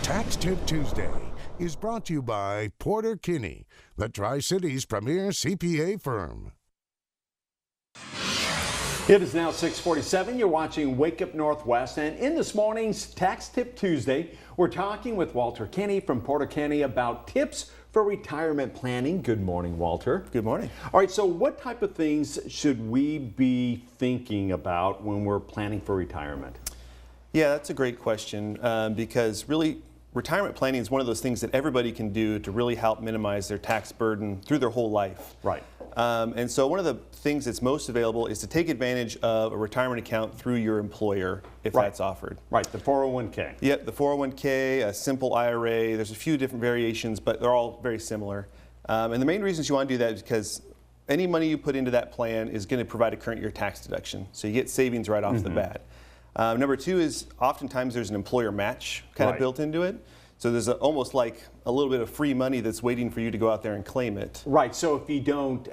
Tax Tip Tuesday is brought to you by PorterKinney, the Tri-Cities premier CPA firm. It is now 6:47. You're watching Wake Up Northwest, and in this morning's Tax Tip Tuesday, we're talking with Walter Kinney from PorterKinney about tips for retirement planning. Good morning, Walter. Good morning. All right, so what type of things should we be thinking about when we're planning for retirement? Yeah, that's a great question because really retirement planning is one of those things that everybody can do to really help minimize their tax burden through their whole life. Right. And so one of the things that's most available is to take advantage of a retirement account through your employer if that's offered. Right, the 401k. Yep, the 401k, a simple IRA. There's a few different variations, but they're all very similar. And the main reasons you want to do that is because any money you put into that plan is going to provide a current year tax deduction. So you get savings right off the bat. Number two is oftentimes there's an employer match kind of built into it. So there's almost like a little bit of free money that's waiting for you to go out there and claim it. Right, so if you don't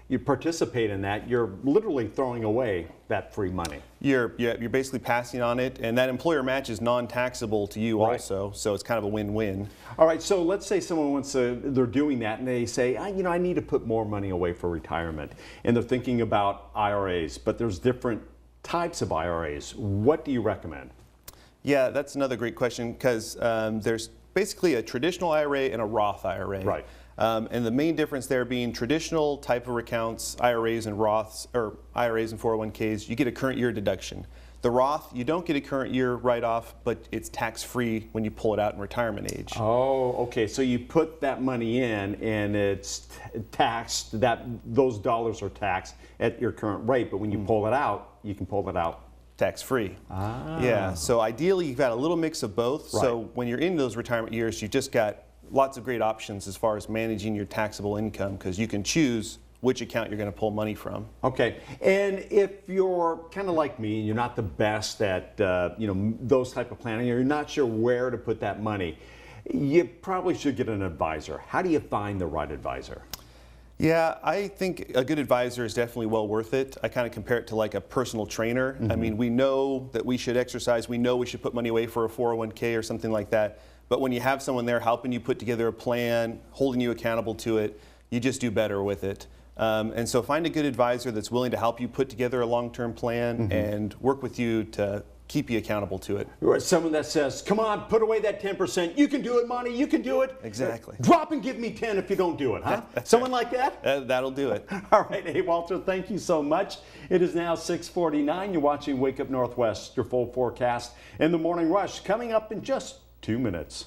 you participate in that, you're literally throwing away that free money. You're basically passing on it, and that employer match is non-taxable to you also, so it's kind of a win-win. All right, so let's say someone wants to, they're doing that and they say, I need to put more money away for retirement, and they're thinking about IRAs, but there's different types of IRAs. What do you recommend? Yeah, that's another great question because there's basically a traditional IRA and a Roth IRA. Right. And the main difference there being traditional type of accounts, IRAs and Roths, or IRAs and 401ks, you get a current year deduction. The Roth, you don't get a current year write-off, but it's tax-free when you pull it out in retirement age. Oh, okay. So you put that money in and it's taxed, those dollars are taxed at your current rate, but when you pull it out, you can pull it out tax-free. Yeah, so ideally you've got a little mix of both. Right. So when you're in those retirement years, you've just got lots of great options as far as managing your taxable income because you can choose which account you're going to pull money from. Okay, and if you're kind of like me and you're not the best at those type of planning, or you're not sure where to put that money, you probably should get an advisor. How do you find the right advisor? Yeah, I think a good advisor is definitely well worth it. I kind of compare it to like a personal trainer. I mean, we know that we should exercise. We know we should put money away for a 401k or something like that. But when you have someone there helping you put together a plan, holding you accountable to it, you just do better with it. And so find a good advisor that's willing to help you put together a long-term plan and work with you to keep you accountable to it. Someone that says, come on, put away that 10%. You can do it, Monty. You can do it. Exactly. Drop and give me 10 if you don't do it, huh? Someone like that? That'll do it. All right. Hey, Walter, thank you so much. It is now 6:49. You're watching Wake Up Northwest, your full forecast and the morning rush coming up in just 2 minutes.